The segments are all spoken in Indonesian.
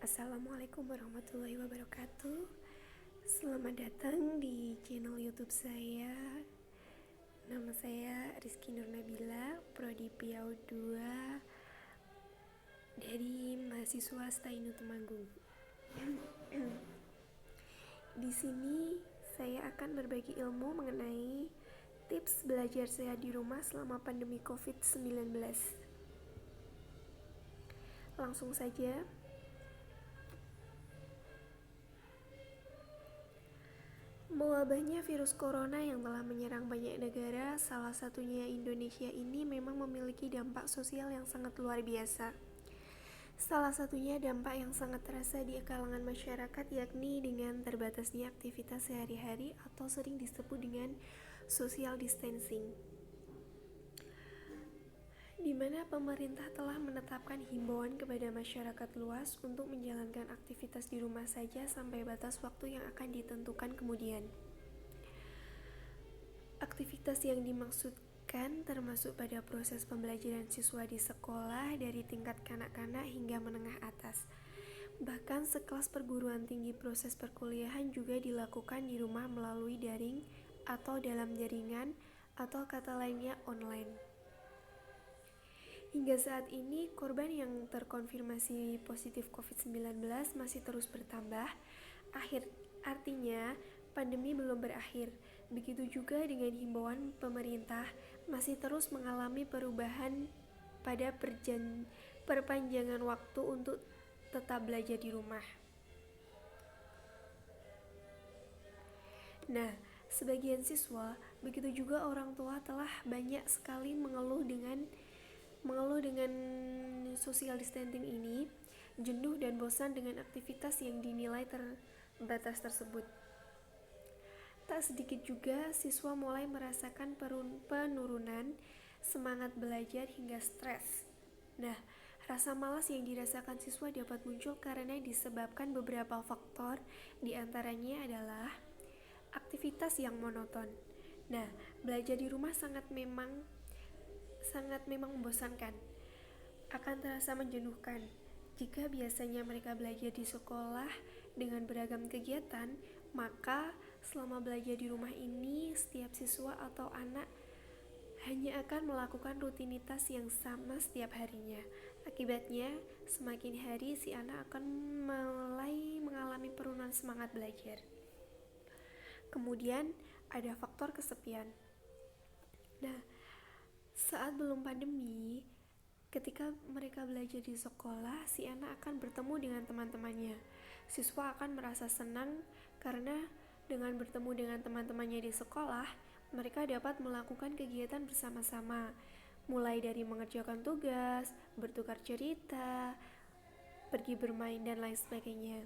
Assalamualaikum warahmatullahi wabarakatuh. Selamat datang di channel YouTube saya. Nama saya Rizky Nur Nabila, Prodi PIAU 2 dari mahasiswa Stainu Temanggung. Di sini saya akan berbagi ilmu mengenai tips belajar sehat di rumah selama pandemi COVID-19. Langsung saja. Mewabahnya virus corona yang telah menyerang banyak negara, salah satunya Indonesia ini memang memiliki dampak sosial yang sangat luar biasa. Salah satunya dampak yang sangat terasa di kalangan masyarakat yakni dengan terbatasnya aktivitas sehari-hari atau sering disebut dengan social distancing, di mana pemerintah telah menetapkan himbauan kepada masyarakat luas untuk menjalankan aktivitas di rumah saja sampai batas waktu yang akan ditentukan kemudian. Aktivitas yang dimaksudkan termasuk pada proses pembelajaran siswa di sekolah dari tingkat kanak-kanak hingga menengah atas. Bahkan sekelas perguruan tinggi proses perkuliahan juga dilakukan di rumah melalui daring atau dalam jaringan atau kata lainnya online. Hingga saat ini, korban yang terkonfirmasi positif COVID-19 masih terus bertambah. Artinya, pandemi belum berakhir. Begitu juga dengan himbauan pemerintah masih terus mengalami perubahan pada perpanjangan waktu untuk tetap belajar di rumah. Nah, sebagian siswa, begitu juga orang tua telah banyak sekali mengeluh dengan social distancing ini, jenuh dan bosan dengan aktivitas yang dinilai terbatas tersebut. Tak sedikit juga siswa mulai merasakan penurunan semangat belajar hingga stres. Nah, rasa malas yang dirasakan siswa dapat muncul karena disebabkan beberapa faktor, diantaranya adalah aktivitas yang monoton. Nah, belajar di rumah sangat memang membosankan, akan terasa menjenuhkan. Jika biasanya mereka belajar di sekolah dengan beragam kegiatan, maka selama belajar di rumah ini, setiap siswa atau anak hanya akan melakukan rutinitas yang sama setiap harinya. Akibatnya, semakin hari si anak akan mulai mengalami penurunan semangat belajar. Kemudian, ada faktor kesepian. Nah, saat belum pandemi, ketika mereka belajar di sekolah, si anak akan bertemu dengan teman-temannya. Siswa akan merasa senang karena dengan bertemu dengan teman-temannya di sekolah, mereka dapat melakukan kegiatan bersama-sama, mulai dari mengerjakan tugas, bertukar cerita, pergi bermain, dan lain sebagainya.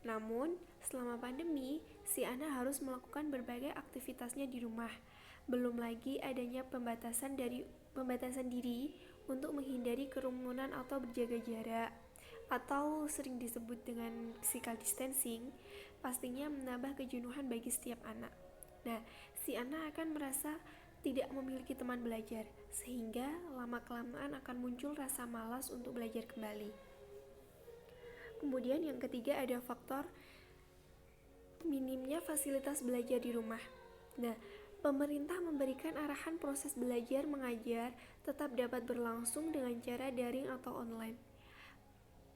Namun, selama pandemi, si anak harus melakukan berbagai aktivitasnya di rumah. Belum lagi adanya pembatasan diri untuk menghindari kerumunan atau berjaga jarak, atau sering disebut dengan physical distancing, pastinya menambah kejenuhan bagi setiap anak. Nah, si anak akan merasa tidak memiliki teman belajar, sehingga lama-kelamaan akan muncul rasa malas untuk belajar kembali. Kemudian yang ketiga ada faktor minimnya fasilitas belajar di rumah. Nah, pemerintah memberikan arahan proses belajar mengajar tetap dapat berlangsung dengan cara daring atau online.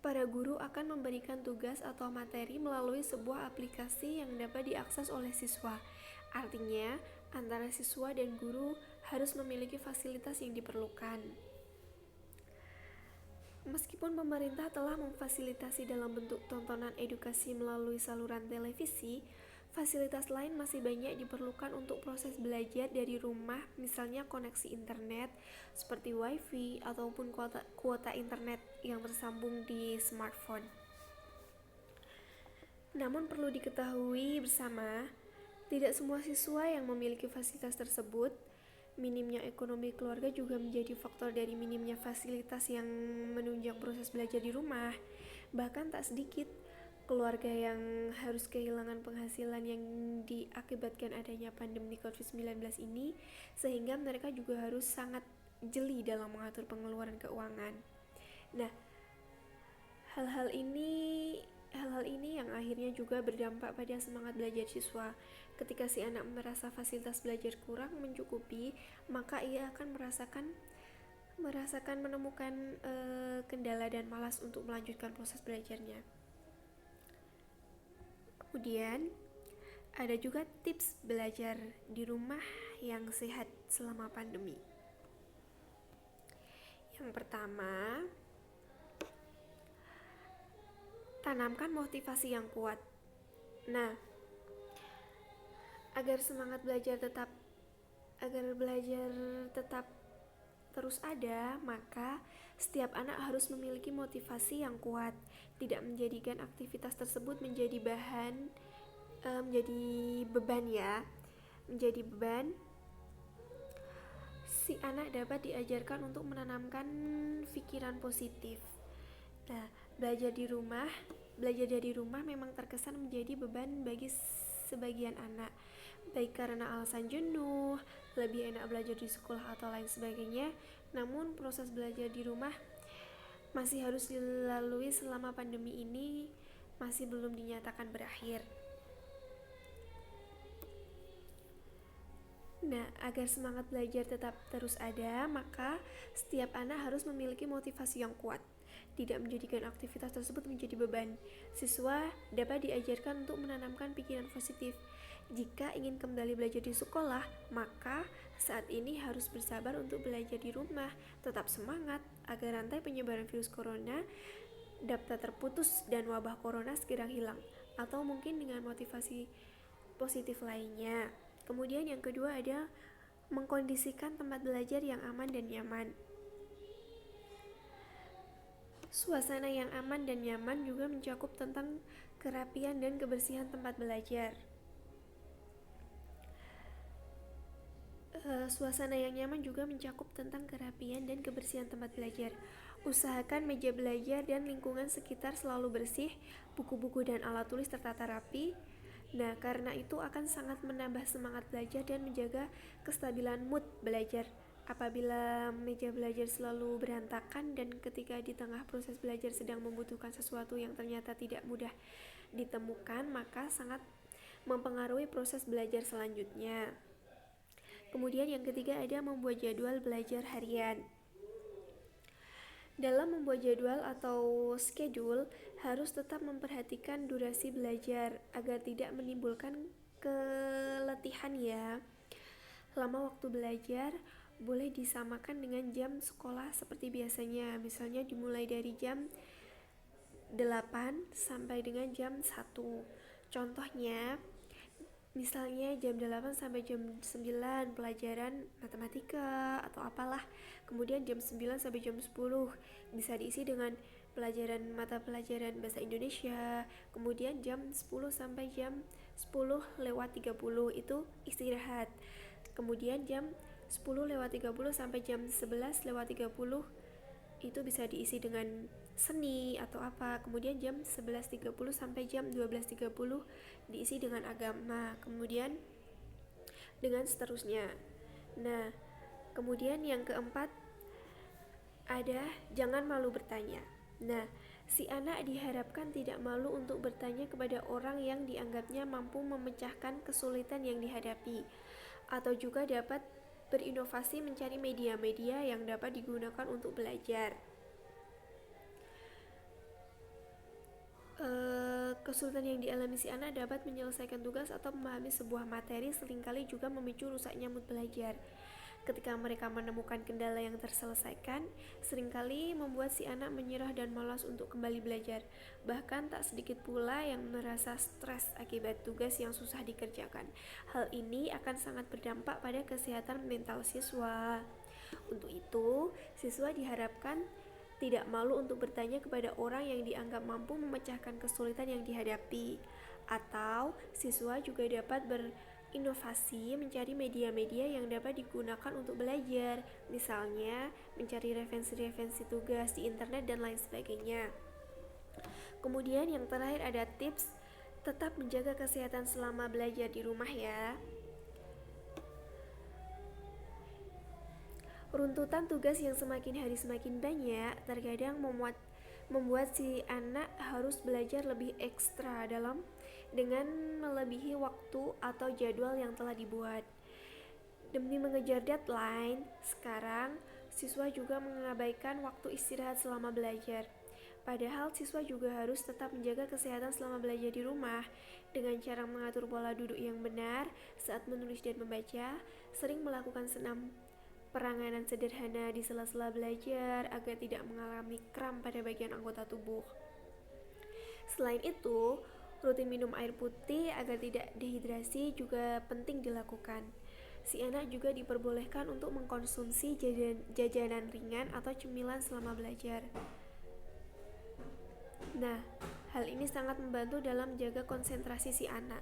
Para guru akan memberikan tugas atau materi melalui sebuah aplikasi yang dapat diakses oleh siswa. Artinya, antara siswa dan guru harus memiliki fasilitas yang diperlukan. Meskipun pemerintah telah memfasilitasi dalam bentuk tontonan edukasi melalui saluran televisi, fasilitas lain masih banyak diperlukan untuk proses belajar dari rumah, misalnya koneksi internet seperti wifi ataupun kuota internet yang tersambung di smartphone. Namun perlu diketahui bersama, tidak semua siswa yang memiliki fasilitas tersebut. Minimnya ekonomi keluarga juga menjadi faktor dari minimnya fasilitas yang menunjang proses belajar di rumah. Bahkan tak sedikit keluarga yang harus kehilangan penghasilan yang diakibatkan adanya pandemi COVID-19 ini, sehingga mereka juga harus sangat jeli dalam mengatur pengeluaran keuangan. Nah, Hal-hal ini hal-hal ini yang akhirnya juga berdampak pada semangat belajar siswa. Ketika si anak merasa fasilitas belajar kurang mencukupi, maka ia akan merasakan menemukan kendala dan malas untuk melanjutkan proses belajarnya. Kemudian ada juga tips belajar di rumah yang sehat selama pandemi. Yang pertama, tanamkan motivasi yang kuat. Nah, agar belajar tetap terus ada, maka setiap anak harus memiliki motivasi yang kuat, tidak menjadikan aktivitas tersebut menjadi beban ya. Menjadi beban, si anak dapat diajarkan untuk menanamkan pikiran positif. Nah, belajar dari rumah memang terkesan menjadi beban bagi sebagian anak, baik karena alasan jenuh, lebih enak belajar di sekolah atau lain sebagainya. Namun proses belajar di rumah masih harus dilalui selama pandemi ini masih belum dinyatakan berakhir. Nah, agar semangat belajar tetap terus ada, maka setiap anak harus memiliki motivasi yang kuat, tidak menjadikan aktivitas tersebut menjadi beban. Siswa dapat diajarkan untuk menanamkan pikiran positif. Jika ingin kembali belajar di sekolah, maka saat ini harus bersabar untuk belajar di rumah. Tetap semangat agar rantai penyebaran virus corona dapat terputus dan wabah corona segera hilang, atau mungkin dengan motivasi positif lainnya. Kemudian yang kedua ada mengkondisikan tempat belajar yang aman dan nyaman. Suasana yang aman dan nyaman juga mencakup tentang kerapian dan kebersihan tempat belajar. Suasana yang nyaman juga mencakup tentang kerapian dan kebersihan tempat belajar. Usahakan meja belajar dan lingkungan sekitar selalu bersih, buku-buku dan alat tulis tertata rapi. Nah, karena itu akan sangat menambah semangat belajar dan menjaga kestabilan mood belajar. Apabila meja belajar selalu berantakan dan ketika di tengah proses belajar sedang membutuhkan sesuatu yang ternyata tidak mudah ditemukan, maka sangat mempengaruhi proses belajar selanjutnya. Kemudian yang ketiga ada membuat jadwal belajar harian. Dalam membuat jadwal atau schedule, harus tetap memperhatikan durasi belajar agar tidak menimbulkan keletihan ya. Lama waktu belajar boleh disamakan dengan jam sekolah seperti biasanya. Misalnya dimulai dari jam 8 sampai dengan jam 1. Contohnya, misalnya jam 8 sampai jam 9 pelajaran matematika atau apalah. Kemudian jam 9 sampai jam 10 bisa diisi dengan mata pelajaran bahasa Indonesia. Kemudian jam 10 sampai jam 10:30 itu istirahat. Kemudian jam 10:30 sampai jam 11:30 itu bisa diisi dengan seni atau apa. Kemudian jam 11:30 sampai jam 12:30 diisi dengan agama. Kemudian dengan seterusnya. Nah, kemudian yang keempat ada jangan malu bertanya. Nah, si anak diharapkan tidak malu untuk bertanya kepada orang yang dianggapnya mampu memecahkan kesulitan yang dihadapi, atau juga dapat berinovasi mencari media-media yang dapat digunakan untuk belajar. Kesulitan yang dialami si anak dapat menyelesaikan tugas atau memahami sebuah materi seringkali juga memicu rusaknya mood belajar. Ketika mereka menemukan kendala yang terselesaikan, seringkali membuat si anak menyerah dan malas untuk kembali belajar. Bahkan tak sedikit pula yang merasa stres akibat tugas yang susah dikerjakan. Hal ini akan sangat berdampak pada kesehatan mental siswa. Untuk itu, siswa diharapkan tidak malu untuk bertanya kepada orang yang dianggap mampu memecahkan kesulitan yang dihadapi. Atau siswa juga dapat berinovasi mencari media-media yang dapat digunakan untuk belajar, misalnya mencari referensi tugas di internet dan lain sebagainya. Kemudian yang terakhir ada tips tetap menjaga kesehatan selama belajar di rumah ya. Runtutan tugas yang semakin hari semakin banyak terkadang membuat si anak harus belajar lebih ekstra dengan melebihi waktu atau jadwal yang telah dibuat. Demi mengejar deadline, sekarang siswa juga mengabaikan waktu istirahat selama belajar. Padahal siswa juga harus tetap menjaga kesehatan selama belajar di rumah dengan cara mengatur pola duduk yang benar saat menulis dan membaca, sering melakukan senam peranganan sederhana di sela-sela belajar agar tidak mengalami kram pada bagian anggota tubuh. Selain itu, rutin minum air putih agar tidak dehidrasi juga penting dilakukan. Si anak juga diperbolehkan untuk mengkonsumsi jajanan ringan atau cemilan selama belajar. Nah, hal ini sangat membantu dalam menjaga konsentrasi si anak.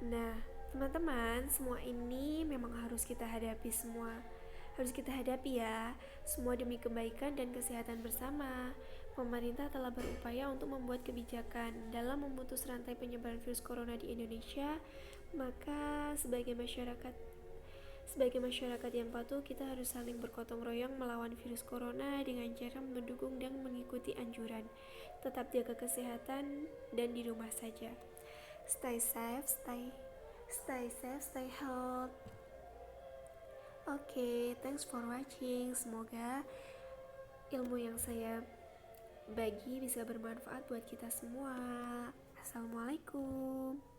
Nah, teman-teman, semua ini memang harus kita hadapi ya, semua demi kebaikan dan kesehatan bersama. Pemerintah telah berupaya untuk membuat kebijakan dalam memutus rantai penyebaran virus corona di Indonesia. Maka sebagai masyarakat yang patuh, kita harus saling bergotong royong melawan virus corona dengan cara mendukung dan mengikuti anjuran. Tetap jaga kesehatan dan di rumah saja. Stay safe, stay healthy. Oke, thanks for watching. Semoga ilmu yang saya bagi bisa bermanfaat buat kita semua. Assalamualaikum.